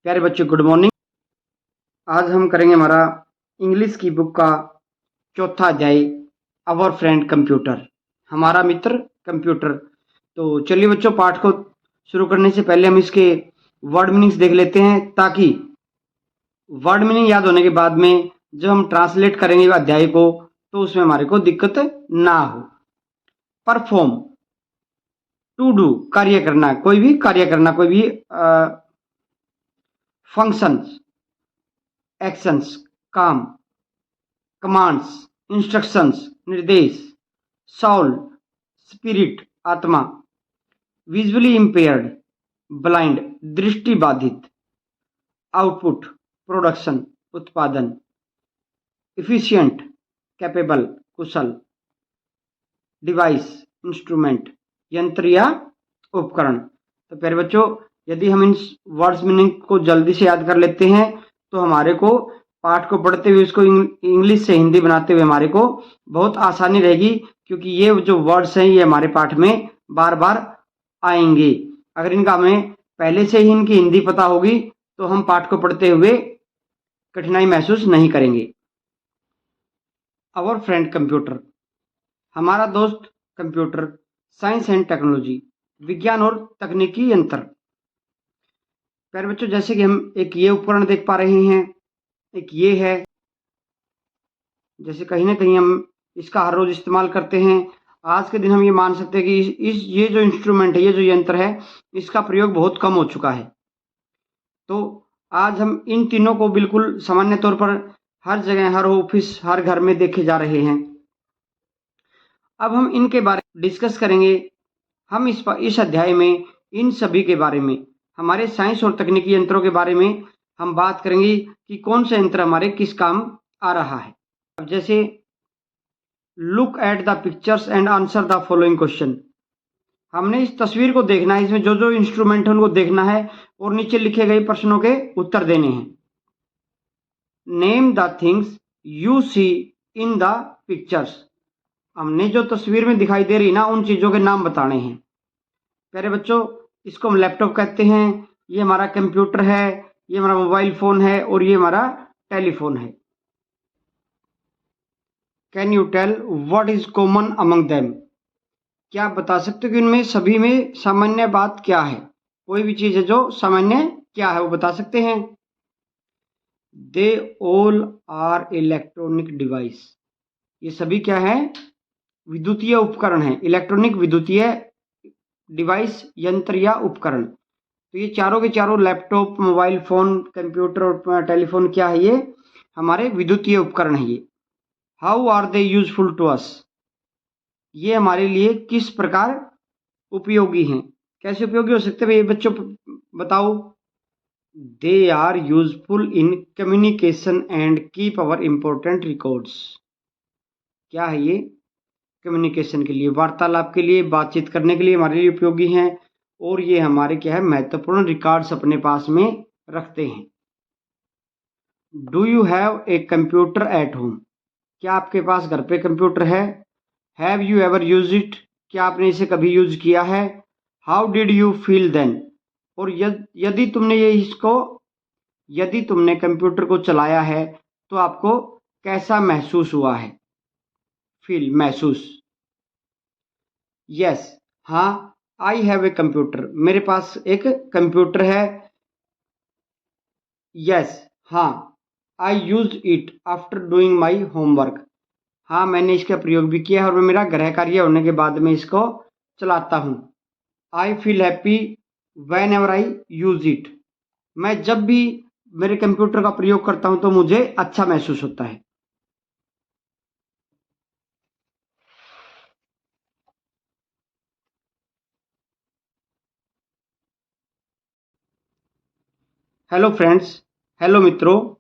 प्यारे बच्चों good morning. आज हम करेंगे हमारा इंग्लिश की बुक का चौथा अध्याय अवर फ्रेंड कंप्यूटर, हमारा मित्र कंप्यूटर। तो चलिए बच्चों, पाठ को शुरू करने से पहले हम इसके वर्ड मीनिंग्स देख लेते हैं, ताकि वर्ड मीनिंग याद होने के बाद में जब हम ट्रांसलेट करेंगे अध्याय को तो उसमें हमारे को दिक्कत ना हो। परफॉर्म, टू डू, कार्य करना, कोई भी कार्य करना, कोई भी फंक्शंस, एक्शंस, काम, कमांड्स, इंस्ट्रक्शंस, निर्देश, सोल, स्पिरिट, आत्मा, विजुअली इम्पेयर्ड, ब्लाइंड, दृष्टि बाधित, आउटपुट, प्रोडक्शन, उत्पादन, इफिशिएंट, कैपेबल, कुशल, डिवाइस, इंस्ट्रूमेंट, यंत्र या उपकरण। तो प्यारे बच्चों, यदि हम इन वर्ड्स मीनिंग को जल्दी से याद कर लेते हैं तो हमारे को पाठ को पढ़ते हुए उसको इंग्लिश से हिंदी बनाते हुए हमारे को बहुत आसानी रहेगी, क्योंकि ये जो वर्ड्स हैं ये हमारे पाठ में बार बार आएंगे। अगर इनका हमें पहले से ही इनकी हिंदी पता होगी तो हम पाठ को पढ़ते हुए कठिनाई महसूस नहीं करेंगे। आवर फ्रेंड कंप्यूटर, हमारा दोस्त कंप्यूटर, साइंस एंड टेक्नोलॉजी, विज्ञान और तकनीकी यंत्र। प्यारे बच्चों, जैसे कि हम एक ये उपकरण देख पा रहे हैं, एक ये है, जैसे कहीं ना कहीं हम इसका हर रोज इस्तेमाल करते हैं। आज के दिन हम ये मान सकते हैं कि ये जो इंस्ट्रूमेंट है, ये जो यंत्र है, इसका प्रयोग बहुत कम हो चुका है। तो आज हम इन तीनों को बिल्कुल सामान्य तौर पर हर जगह, हर ऑफिस, हर घर में देखे जा रहे हैं। अब हम इनके बारे में डिस्कस करेंगे। हम इस अध्याय में इन सभी के बारे में, हमारे साइंस और तकनीकी यंत्रों के बारे में हम बात करेंगे कि कौन सा यंत्र हमारे किस काम आ रहा है। अब जैसे look at the pictures and answer the following question, हमने इस तस्वीर को देखना है, इसमें जो जो इंस्ट्रूमेंट है उनको देखना है और नीचे लिखे गए प्रश्नों के उत्तर देने हैं। Name the things you see in the pictures, हमने जो तस्वीर में दिखाई दे रही ना उन चीजों के नाम बताने हैं। प्यारे बच्चों, इसको हम लैपटॉप कहते हैं, ये हमारा कंप्यूटर है, ये हमारा मोबाइल फोन है और ये हमारा टेलीफोन है। Can you tell what is common among them, क्या आप बता सकते हो कि उनमें सभी में सामान्य बात क्या है? कोई भी चीज है जो सामान्य क्या है वो बता सकते हैं। They all are electronic device, ये सभी क्या है? विद्युतीय उपकरण है। इलेक्ट्रॉनिक, विद्युतीय डिवाइस, यंत्र या उपकरण। तो ये चारों के चारों, लैपटॉप, मोबाइल फोन, कंप्यूटर और टेलीफोन, क्या है? ये हमारे विद्युतीय उपकरण है। ये how are they useful to us, ये हमारे लिए किस प्रकार उपयोगी हैं? कैसे उपयोगी हो सकते हैं बच्चों, बताओ। They are useful in communication and keep our important records, क्या है ये? कम्युनिकेशन के लिए, वार्तालाप के लिए, बातचीत करने के लिए हमारे लिए उपयोगी हैं और ये हमारे क्या है? महत्वपूर्ण रिकॉर्ड्स अपने पास में रखते हैं। Do you have a computer at home, क्या आपके पास घर पे कंप्यूटर है? Have you ever use it, क्या आपने इसे कभी यूज किया है? How did you feel then, और यदि तुमने कंप्यूटर को चलाया है तो आपको कैसा महसूस हुआ है? फील, महसूस। यस, हाँ, आई हैव ए कंप्यूटर, मेरे पास एक कंप्यूटर है। यस, हाँ, I use it after doing my homework, हाँ, मैंने इसका प्रयोग भी किया है और मैं मेरा गृह कार्य होने के बाद में इसको चलाता हूँ। I feel happy when ever I use it, मैं जब भी मेरे कंप्यूटर का प्रयोग करता हूँ तो मुझे अच्छा महसूस होता है। हेलो फ्रेंड्स, हेलो मित्रों।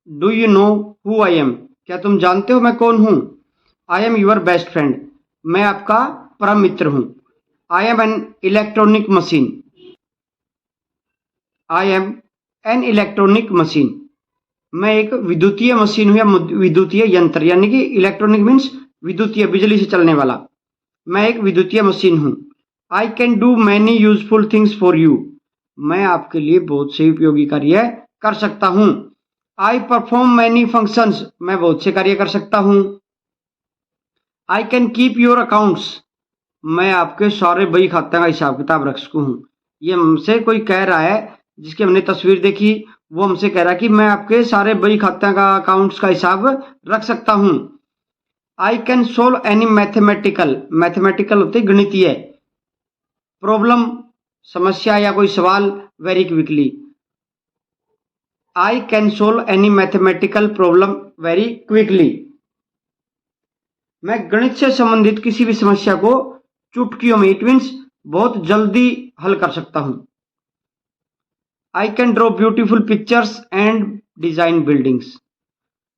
Do you know who I am, क्या तुम जानते हो मैं कौन हूँ? I am your best friend, मैं आपका परम मित्र हूँ। I am an electronic machine, I am an electronic machine, मैं एक विद्युतीय मशीन हूँ या विद्युतीय यंत्र, यानी कि इलेक्ट्रॉनिक मीन्स विद्युतीय, बिजली से चलने वाला। मैं एक विद्युतीय मशीन हूँ। I can do many useful things for you, मैं आपके लिए बहुत से उपयोगी कार्य कर सकता हूँ। आई परफॉर्म मैनी फंक्शंस, मैं बहुत से कार्य कर सकता हूँ। I can keep your accounts, मैं आपके सारे बही खाते का हिसाब किताब रख सकूँ हूँ। ये हमसे कोई कह रहा है, जिसकी हमने तस्वीर देखी, वो हमसे कह रहा है कि मैं आपके सारे बही खाते का अकाउंट्स का हिसाब रख सकता हूँ। I can solve any mathematical होते गणितीय प्रॉब्लम, समस्या या कोई सवाल, very quickly. I can solve any mathematical problem very quickly, मैं गणित से संबंधित किसी भी समस्या को चुटकियों में, इट मीन्स बहुत जल्दी हल कर सकता हूं। I can draw beautiful pictures and design buildings,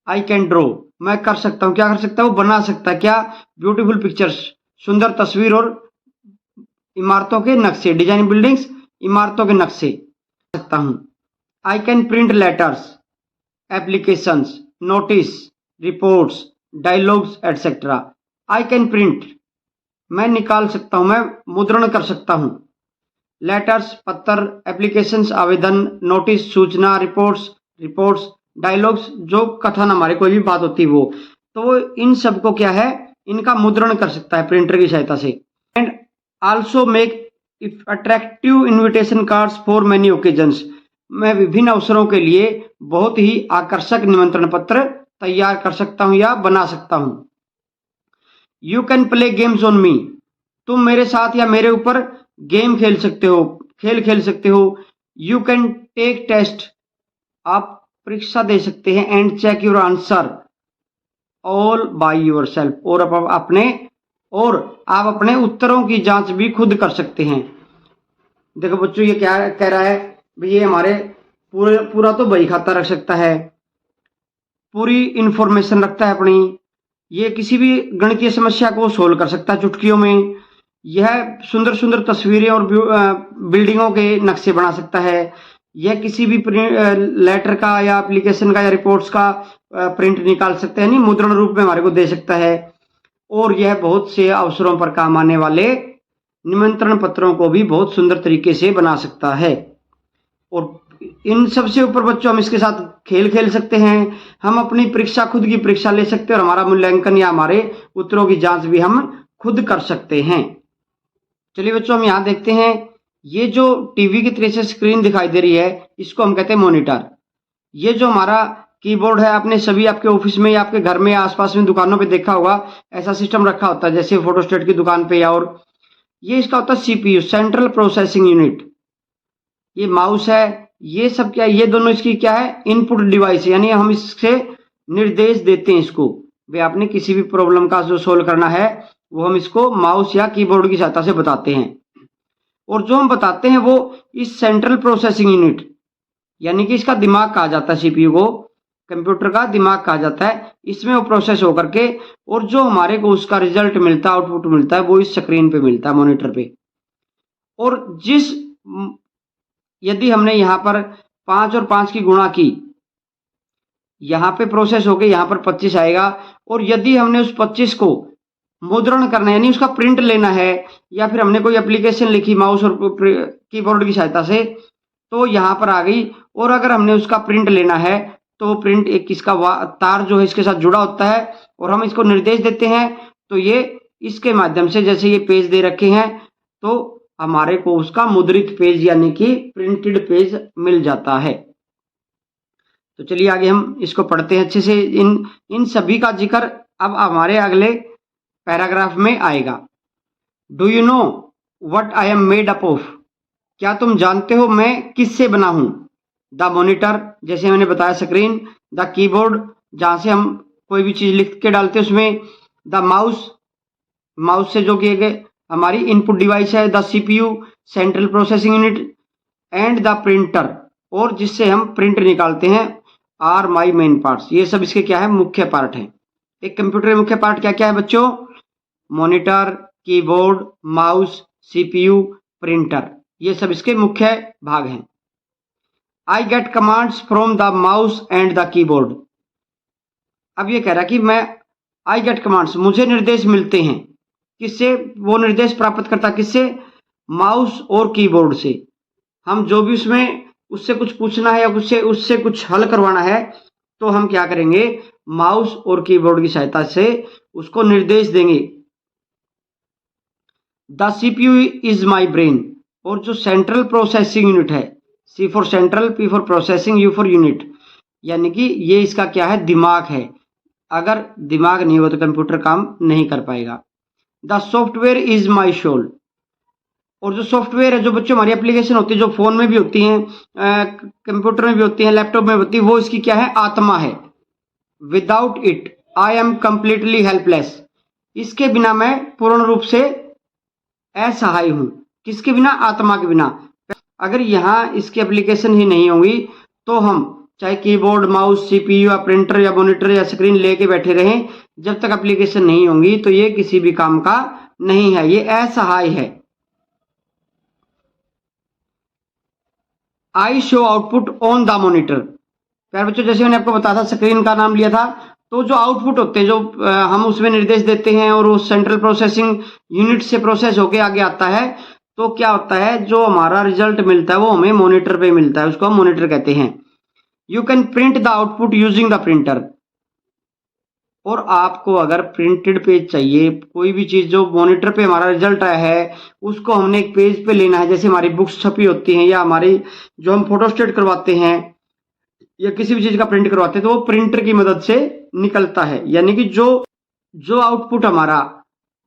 I can draw, मैं कर सकता हूं, क्या कर सकता हूं, बना सकता, क्या, ब्यूटीफुल पिक्चर्स, सुंदर तस्वीर और इमारतों के नक्शे, डिजाइन बिल्डिंग्स, इमारतों के नक्शे सकता हूं। I can print letters, applications, notice, reports, dialogues etcetera. I can print, मैं निकाल सकता हूं, मैं मुद्रण कर सकता हूं। लेटर्स, पत्र, एप्लीकेशंस, आवेदन, नोटिस, सूचना, रिपोर्ट्स, डायलॉग्स, जो कथन हमारे कोई भी बात होती है वो, तो इन सब को क्या है, इनका मुद्रण कर सकता है प्रिंटर की सहायता से। And also make attractive invitation cards for many occasions, मैं विभिन्न अवसरों के लिए बहुत ही आकर्षक निमंत्रण पत्र तैयार कर सकता हूं या बना सकता हूं। You can play games on me, तुम मेरे साथ या मेरे ऊपर गेम खेल सकते हो, खेल सकते हो। यू कैन टेक टेस्ट, आप परीक्षा दे सकते हैं। And check your answer all by yourself, और आप अपने उत्तरों की जांच भी खुद कर सकते हैं। देखो बच्चों, ये क्या कह रहा है भाई, ये हमारे पूरा तो बही खाता रख सकता है, पूरी इंफॉर्मेशन रखता है अपनी, ये किसी भी गणितीय समस्या को सोल्व कर सकता है चुटकियों में, यह सुंदर सुंदर तस्वीरें और बिल्डिंगों के नक्शे बना सकता है, यह किसी भी लेटर का या एप्लीकेशन का या रिपोर्ट्स का प्रिंट निकाल सकता है, नहीं मुद्रण रूप में हमारे को दे सकता है, और यह बहुत से अवसरों पर काम आने वाले निमंत्रण पत्रों को भी बहुत सुंदर तरीके से बना सकता है। और इन सबसे ऊपर बच्चों, हम इसके साथ खेल सकते हैं, हम अपनी परीक्षा, खुद की परीक्षा ले सकते हैं, और हमारा मूल्यांकन या हमारे उत्तरों की जांच भी हम खुद कर सकते हैं। चलिए बच्चों, हम यहाँ देखते हैं, ये जो टीवी की तरह से स्क्रीन दिखाई दे रही है, इसको हम कहते हैं मॉनिटर। ये जो हमारा कीबोर्ड है, आपने सभी आपके ऑफिस में या आपके घर में या आसपास में दुकानों पे देखा होगा, ऐसा सिस्टम रखा होता है जैसे फोटोस्टेट की दुकान पे, या और ये इसका होता है सीपीयू, सेंट्रल प्रोसेसिंग यूनिट। ये माउस है, ये सब क्या है, ये दोनों इसकी क्या है, इनपुट डिवाइस, यानी हम इससे निर्देश देते हैं इसको, वे आपने किसी भी प्रॉब्लम का जो सोल्व करना है वो हम इसको माउस या कीबोर्ड की सहायता से बताते हैं। और जो हम बताते हैं वो इस सेंट्रल प्रोसेसिंग यूनिट, यानी कि इसका दिमाग कहा जाता है, सीपीयू को कंप्यूटर का दिमाग कहा जाता है, इसमें वो प्रोसेस होकर के, और जो हमारे को उसका रिजल्ट मिलता है, आउटपुट मिलता है, वो इस स्क्रीन पे मिलता है, मॉनिटर पे। और यदि हमने यहाँ पर 5 और 5 की गुणा की, यहाँ पे प्रोसेस होके यहाँ पर 25 आएगा, और यदि हमने उस 25 को मुद्रण करना है, यानी उसका प्रिंट लेना है, या फिर हमने कोई एप्लीकेशन लिखी माउस और कीबोर्ड की सहायता से, तो यहाँ पर आ गई, और अगर हमने उसका प्रिंट लेना है तो प्रिंट एक इसका तार जो है इसके साथ जुड़ा होता है, और हम इसको निर्देश देते हैं, तो ये इसके माध्यम से, जैसे ये पेज दे रखे हैं, तो हमारे को उसका मुद्रित पेज यानी कि प्रिंटेड पेज मिल जाता है। तो चलिए आगे हम इसको पढ़ते हैं अच्छे से। इन सभी का जिक्र अब हमारे अगले पैराग्राफ में आएगा। Do you know what I am made up of, क्या तुम जानते हो मैं किससे बना हूं। द मॉनिटर, जैसे मैंने बताया स्क्रीन, द कीबोर्ड, जहां से हम कोई भी चीज लिख के डालते हैं उसमें, द माउस, माउस से जो किए गए हमारी इनपुट डिवाइस है, the CPU, central processing unit, and the printer, और जिससे हम प्रिंट निकालते हैं, आर माई मेन पार्ट्स, ये सब इसके क्या है, मुख्य पार्ट है। एक कंप्यूटर के मुख्य पार्ट क्या क्या है बच्चों, monitor, keyboard, mouse, CPU, printer, ये सब इसके मुख्य भाग हैं। I get commands from the mouse and the keyboard, अब ये कह रहा है कि मैं, आई गेट कमांड्स, मुझे निर्देश मिलते हैं, किससे, वो निर्देश प्राप्त करता किससे, माउस और कीबोर्ड से। हम जो भी उससे कुछ पूछना है या उससे कुछ हल करवाना है तो हम क्या करेंगे, माउस और कीबोर्ड की सहायता से उसको निर्देश देंगे। The CPU is my brain, और जो सेंट्रल प्रोसेसिंग यूनिट है, C for central, P for processing, U for unit, यानी कि ये इसका क्या है, दिमाग है। अगर दिमाग नहीं हो तो कंप्यूटर काम नहीं कर पाएगा। The software is my soul, और जो सॉफ्टवेयर है, जो बच्चों हमारी एप्लीकेशन होती है, जो फोन में भी होती हैं, कंप्यूटर में भी होती हैं, लैपटॉप में भी होती है, वो इसकी क्या है, आत्मा है। Without it I am completely helpless, इसके बिना मैं पूर्ण रूप से असहाय हूं। किसके बिना, आत्मा के बिना। अगर यहाँ इसकी एप्लीकेशन ही नहीं होगी तो हम चाहे कीबोर्ड, माउस, सीपीयू या प्रिंटर या मॉनिटर या स्क्रीन लेके बैठे रहें, जब तक एप्लीकेशन नहीं होंगी तो ये किसी भी काम का नहीं है, ये असहाय है। I show output on the monitor, प्यारे बच्चों जैसे मैंने आपको बताया था, स्क्रीन का नाम लिया था, तो जो आउटपुट होते हैं, जो हम उसमें निर्देश देते हैं और वो सेंट्रल प्रोसेसिंग यूनिट से प्रोसेस होके आगे आता है, तो क्या होता है, जो हमारा रिजल्ट मिलता है वो हमें मॉनिटर पे मिलता है, उसको हम मॉनिटर कहते हैं। You can print the output using the printer, और आपको अगर प्रिंटेड पेज चाहिए, कोई भी चीज जो मॉनिटर पे हमारा रिजल्ट आया है उसको हमने एक पेज पे लेना है, जैसे हमारी बुक्स छपी होती हैं या हमारी जो हम फोटोस्टेट करवाते हैं या किसी भी चीज का प्रिंट करवाते हैं, तो वो प्रिंटर की मदद से निकलता है। यानी कि जो आउटपुट हमारा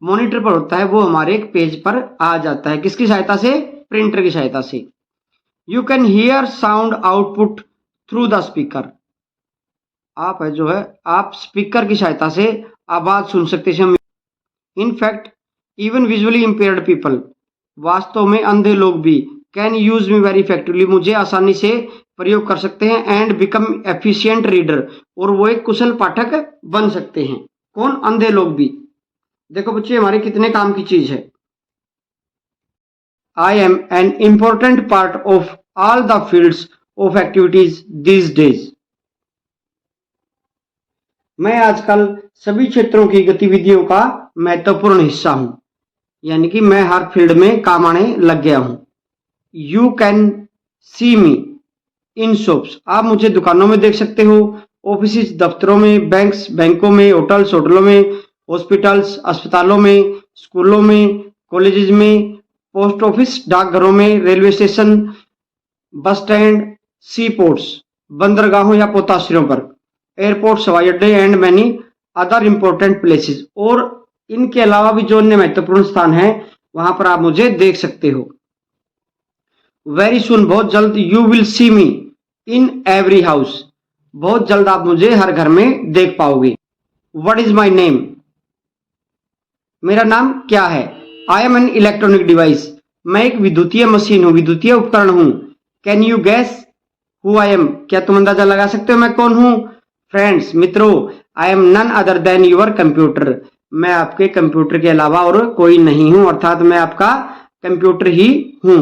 मॉनिटर पर होता है वो हमारे एक पेज पर आ जाता है, किसकी सहायता से, प्रिंटर की सहायता से। You can hear sound output through the speaker, आप है जो है आप स्पीकर की सहायता से आवाज सुन सकते हैं। In fact even visually impaired people, वास्तव में अंधे लोग भी, can use me very effectively, मुझे आसानी से प्रयोग कर सकते हैं, एंड बिकम एफिशिएंट रीडर, और वो एक कुशल पाठक बन सकते हैं। कौन, अंधे लोग भी। देखो बच्चे हमारे कितने काम की चीज है। आई am an important part of all the fields of activities these days, मैं आजकल सभी क्षेत्रों की गतिविधियों का महत्वपूर्ण हिस्सा हूं, यानी कि मैं हर फील्ड में काम आने लग गया हूं। You can see me in shops, आप मुझे दुकानों में देख सकते हो, ऑफिस, दफ्तरों में, बैंकों में, होटलों में, हॉस्पिटल्स, अस्पतालों में, स्कूलों में, कॉलेजेस में, पोस्ट ऑफिस, डाकघरों में, रेलवे स्टेशन, बस स्टैंड, सी पोर्ट्स, बंदरगाहों या पोताश्रयों पर, एयरपोर्ट, हवाई अड्डे, and many other important places, और इनके अलावा भी जो अन्य महत्वपूर्ण स्थान है वहां पर आप मुझे देख सकते हो। वेरी सुन, बहुत जल्द, you will see me in every house, बहुत जल्द आप मुझे हर घर में देख पाओगे। व्हाट इज माई नेम, मेरा नाम क्या है। आई एम एन इलेक्ट्रॉनिक डिवाइस, मैं एक विद्युतीय मशीन हूं, विद्युतीय उपकरण हूं। Can you gas who I am, क्या तुम अंदाजा लगा सकते हो मैं कौन हूं। फ्रेंड्स, मित्रों, I am none other than your computer, मैं आपके कंप्यूटर के अलावा और कोई नहीं हूं, अर्थात मैं आपका कंप्यूटर ही हूं।